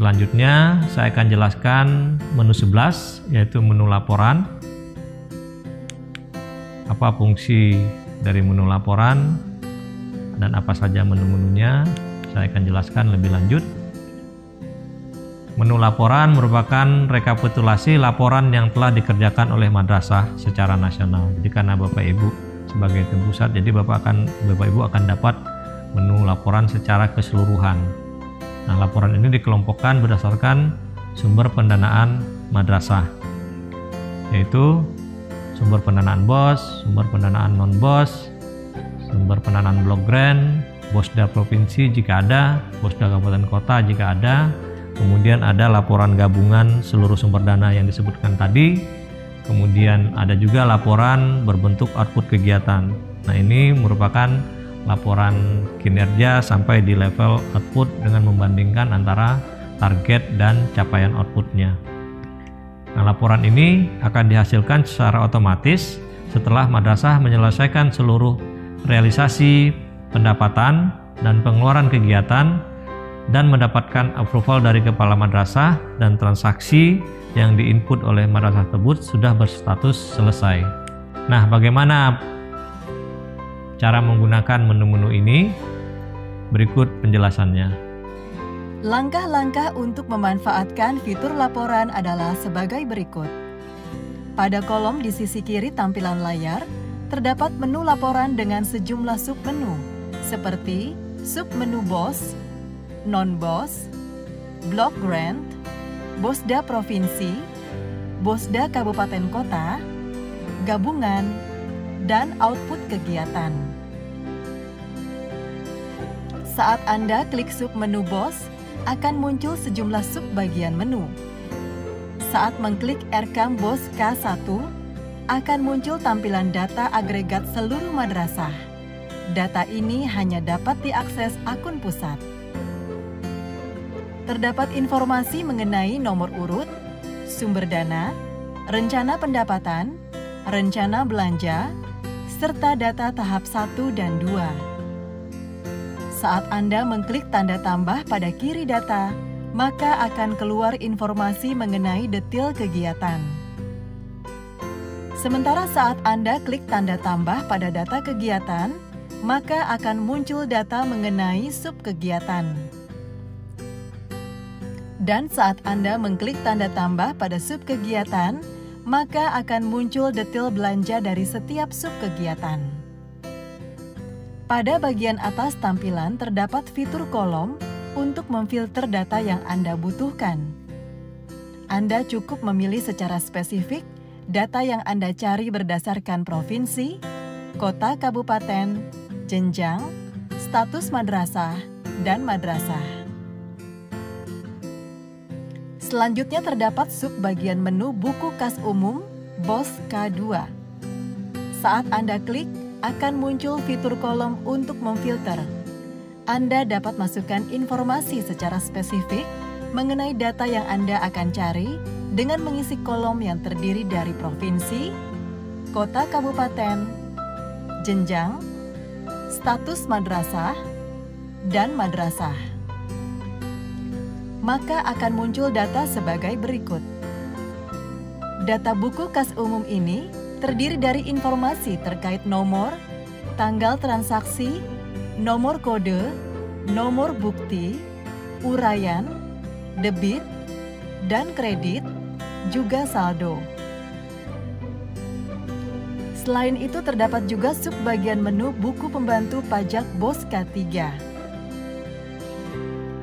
Selanjutnya saya akan jelaskan menu 11, yaitu menu laporan. Apa fungsi dari menu laporan dan apa saja menu-menunya, saya akan jelaskan lebih lanjut. Menu laporan merupakan rekapitulasi laporan yang telah dikerjakan oleh madrasah secara nasional. Jadi karena Bapak Ibu sebagai tim pusat, jadi Bapak Ibu akan dapat menu laporan secara keseluruhan. Nah, laporan ini dikelompokkan berdasarkan sumber pendanaan madrasah, yaitu sumber pendanaan BOS, sumber pendanaan non-BOS, sumber pendanaan blok grant, BOSDA provinsi jika ada, BOSDA kabupaten kota jika ada. Kemudian ada laporan gabungan seluruh sumber dana yang disebutkan tadi. Kemudian ada juga laporan berbentuk output kegiatan. Nah, ini merupakan laporan kinerja sampai di level output dengan membandingkan antara target dan capaian outputnya. Nah, laporan ini akan dihasilkan secara otomatis setelah madrasah menyelesaikan seluruh realisasi pendapatan dan pengeluaran kegiatan dan mendapatkan approval dari kepala madrasah, dan transaksi yang diinput oleh madrasah tersebut sudah berstatus selesai. Nah, bagaimana cara menggunakan menu-menu ini? Berikut penjelasannya. Langkah-langkah untuk memanfaatkan fitur laporan adalah sebagai berikut. Pada kolom di sisi kiri tampilan layar, terdapat menu laporan dengan sejumlah submenu, seperti submenu BOS, non-BOS, blok grant, BOSDA provinsi, BOSDA kabupaten kota, gabungan, dan output kegiatan. Saat Anda klik submenu BOS, akan muncul sejumlah subbagian menu. Saat mengklik Rekam BOS K1, akan muncul tampilan data agregat seluruh madrasah. Data ini hanya dapat diakses akun pusat. Terdapat informasi mengenai nomor urut, sumber dana, rencana pendapatan, rencana belanja, serta data tahap 1 dan 2. Saat Anda mengklik tanda tambah pada kiri data, maka akan keluar informasi mengenai detail kegiatan. Sementara saat Anda klik tanda tambah pada data kegiatan, maka akan muncul data mengenai subkegiatan. Dan saat Anda mengklik tanda tambah pada subkegiatan, maka akan muncul detail belanja dari setiap subkegiatan. Pada bagian atas tampilan terdapat fitur kolom untuk memfilter data yang Anda butuhkan. Anda cukup memilih secara spesifik data yang Anda cari berdasarkan provinsi, kota kabupaten, jenjang, status madrasah, dan madrasah. Selanjutnya terdapat subbagian menu buku kas umum BOS K2. Saat Anda klik, akan muncul fitur kolom untuk memfilter. Anda dapat masukkan informasi secara spesifik mengenai data yang Anda akan cari dengan mengisi kolom yang terdiri dari provinsi, kota kabupaten, jenjang, status madrasah, dan madrasah. Maka akan muncul data sebagai berikut. Data buku kas umum ini terdiri dari informasi terkait nomor, tanggal transaksi, nomor kode, nomor bukti, uraian, debit, dan kredit, juga saldo. Selain itu terdapat juga subbagian menu buku pembantu pajak BOS K3.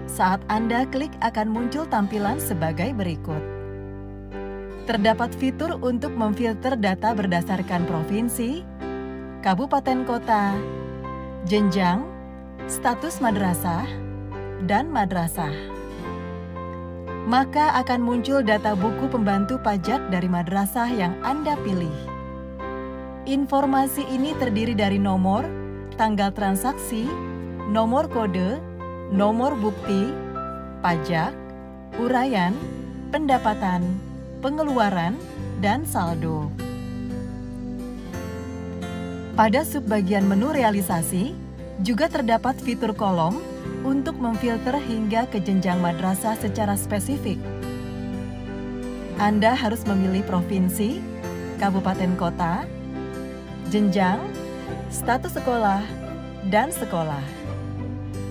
Saat Anda klik akan muncul tampilan sebagai berikut. Terdapat fitur untuk memfilter data berdasarkan provinsi, kabupaten kota, jenjang, status madrasah, dan madrasah. Maka akan muncul data buku pembantu pajak dari madrasah yang Anda pilih. Informasi ini terdiri dari nomor, tanggal transaksi, nomor kode, nomor bukti, pajak, uraian, pendapatan, pengeluaran, dan saldo. Pada subbagian menu realisasi, juga terdapat fitur kolom untuk memfilter hingga ke jenjang madrasah secara spesifik. Anda harus memilih provinsi, kabupaten kota, jenjang, status sekolah, dan sekolah.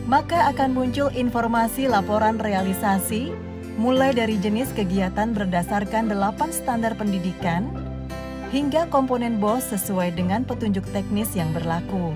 Maka akan muncul informasi laporan realisasi mulai dari jenis kegiatan berdasarkan 8 standar pendidikan hingga komponen BOS sesuai dengan petunjuk teknis yang berlaku.